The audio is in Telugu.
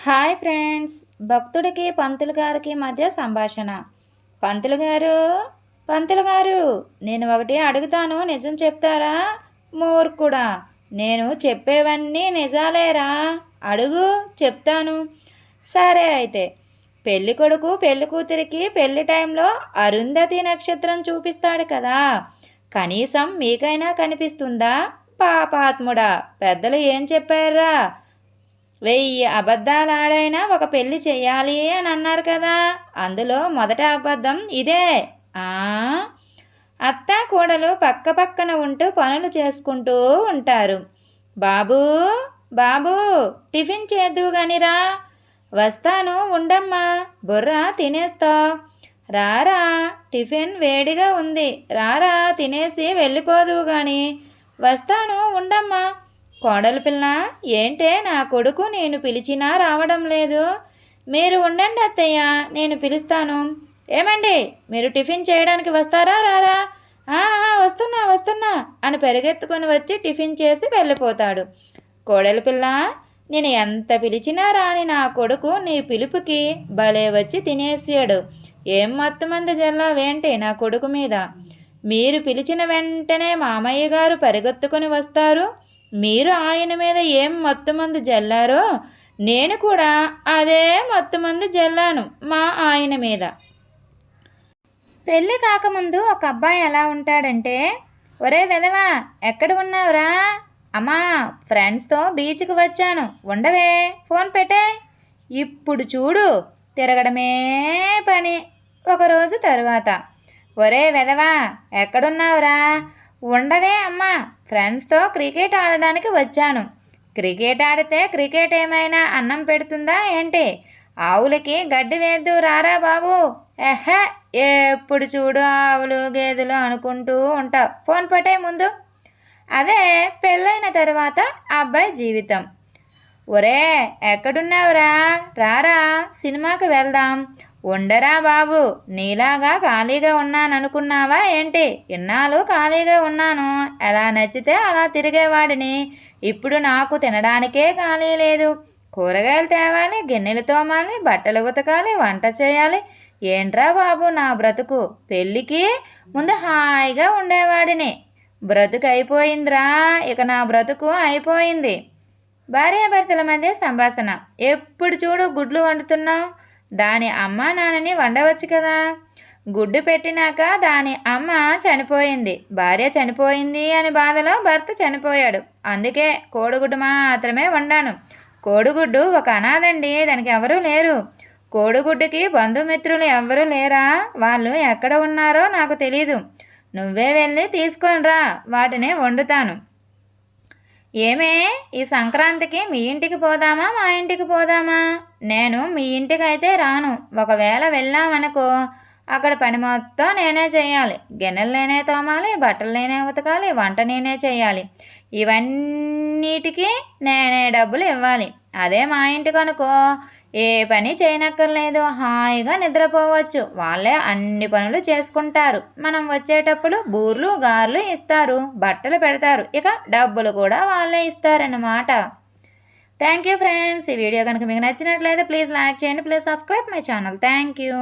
హాయ్ ఫ్రెండ్స్, భక్తుడికి పంతులు గారికి మధ్య సంభాషణ. పంతులు గారు, పంతులు గారు, నేను ఒకటి అడుగుతాను, నిజం చెప్తారా? మూర్ఖుడా, నేను చెప్పేవన్నీ నిజాలేరా? అడుగు, చెప్తాను. సరే అయితే, పెళ్ళి కొడుకు పెళ్ళి కూతురికి పెళ్లి టైంలో అరుంధతి నక్షత్రం చూపిస్తాడు కదా, కనీసం మీకైనా కనిపిస్తుందా? పాపాత్ముడా, పెద్దలు ఏం చెప్పారా? 1000 అబద్ధాలు ఆడైనా ఒక పెళ్ళి చేయాలి అని అన్నారు కదా, అందులో మొదటి అబద్ధం ఇదే. అత్త కోడలు పక్క పక్కన ఉంటూ పనులు చేసుకుంటూ ఉంటారు. బాబూ బాబూ, టిఫిన్ చేద్దువు గానిరా. వస్తాను, ఉండమ్మా, బుర్ర తినేస్తా. రారా, టిఫిన్ వేడిగా ఉంది, రారా తినేసి వెళ్ళిపోదువు గాని. వస్తాను, ఉండమ్మా. కోడలు పిల్ల, ఏంటే నా కొడుకు నేను పిలిచినా రావడం లేదు? మీరు ఉండండి అత్తయ్య, నేను పిలుస్తాను. ఏమండి, మీరు టిఫిన్ చేయడానికి వస్తారా రారా? వస్తున్నా వస్తున్నా అని పెరుగెత్తుకొని వచ్చి టిఫిన్ చేసి వెళ్ళిపోతాడు. కోడలు పిల్ల, నేను ఎంత పిలిచినా రాని నా కొడుకు నీ పిలుపుకి భలే వచ్చి తినేసాడు. ఏం మత్తుమంది జల్లావేంటి నా కొడుకు మీద? మీరు పిలిచిన వెంటనే మామయ్య గారు పరిగెత్తుకొని వస్తారు, మీరు ఆయన మీద ఏం మత్తుమందు జల్లారో నేను కూడా అదే మత్తుమందు జల్లాను మా ఆయన మీద. పెళ్ళి కాకముందు ఒక అబ్బాయి ఎలా ఉంటాడంటే, ఒరే వెదవా, ఎక్కడ ఉన్నావురా? అమ్మా, ఫ్రెండ్స్తో బీచ్కి వచ్చాను, ఉండవే, ఫోన్ పెట్టే. ఇప్పుడు చూడు, తిరగడమే పని. ఒకరోజు తరువాత, ఒరే వెదవా, ఎక్కడున్నావురా? ఉండవే అమ్మా, ఫ్రెండ్స్తో క్రికెట్ ఆడడానికి వచ్చాను. క్రికెట్ ఆడితే క్రికెట్ ఏమైనా అన్నం పెడుతుందా ఏంటి? ఆవులకి గడ్డి వేద్దు రారా బాబు. ఎప్పుడు చూడు ఆవులు గేదెలు అనుకుంటూ ఉంటావు, ఫోన్ పట్టే ముందు. అదే పెళ్ళైన తర్వాత అబ్బాయి జీవితం. ఒరే ఎక్కడున్నావురా? రారా, సినిమాకి వెళ్దాం. ఉండరా బాబు, నీలాగా ఖాళీగా ఉన్నాననుకున్నావా ఏంటి? ఇన్నాళ్ళు ఖాళీగా ఉన్నాను, ఎలా నచ్చితే అలా తిరిగేవాడిని. ఇప్పుడు నాకు తినడానికే ఖాళీ లేదు. కూరగాయలు తేవాలి, గిన్నెలు తోమాలి, బట్టలు ఉతకాలి, వంట చేయాలి. ఏంట్రా బాబు నా బ్రతుకు? పెళ్ళికి ముందు హాయిగా ఉండేవాడిని, బ్రతుకు అయిపోయిందిరా. ఇక నా బ్రతుకు అయిపోయింది. భార్యాభర్తల మధ్య సంభాషణ. ఎప్పుడు చూడు గుడ్లు వండుతున్నావు, దాని అమ్మ నాన్నని వండవచ్చు కదా. గుడ్డు పెట్టినాక దాని అమ్మ చనిపోయింది, భార్య చనిపోయింది అని బాధలో భర్త చనిపోయాడు, అందుకే కోడిగుడ్డు మాత్రమే వండాను. కోడిగుడ్డు ఒక అనాథండి, దానికి ఎవరూ లేరు. కోడిగుడ్డుకి బంధుమిత్రులు ఎవరూ లేరా? వాళ్ళు ఎక్కడ ఉన్నారో నాకు తెలీదు. నువ్వే వెళ్ళి తీసుకొని రా, వాటిని వండుతాను. ఏమే, ఈ సంక్రాంతికి మీ ఇంటికి పోదామా మా ఇంటికి పోదామా? నేను మీ ఇంటికి అయితే రాను. ఒకవేళ వెళ్ళామనుకో, అక్కడ పని మొత్తం నేనే చేయాలి. గిన్నెలు నేనే తోమాలి, బట్టలు నేనే ఉతకాలి, వంట నేనే చేయాలి. ఇవన్నిటికీ నేనే డబ్బులు ఇవ్వాలి. అదే మా ఇంటికి అనుకో, ఏ పని చేయనక్కర్లేదు, హాయిగా నిద్రపోవచ్చు. వాళ్ళే అన్ని పనులు చేసుకుంటారు. మనం వచ్చేటప్పుడు బూర్లు గార్లు ఇస్తారు, బట్టలు పెడతారు, ఇక డబ్బులు కూడా వాళ్ళే ఇస్తారన్నమాట. Thank you friends. ఈ వీడియో కనుక మీకు నచ్చినట్లయితే ప్లీజ్ లైక్ చేయండి, please subscribe my channel. Thank you.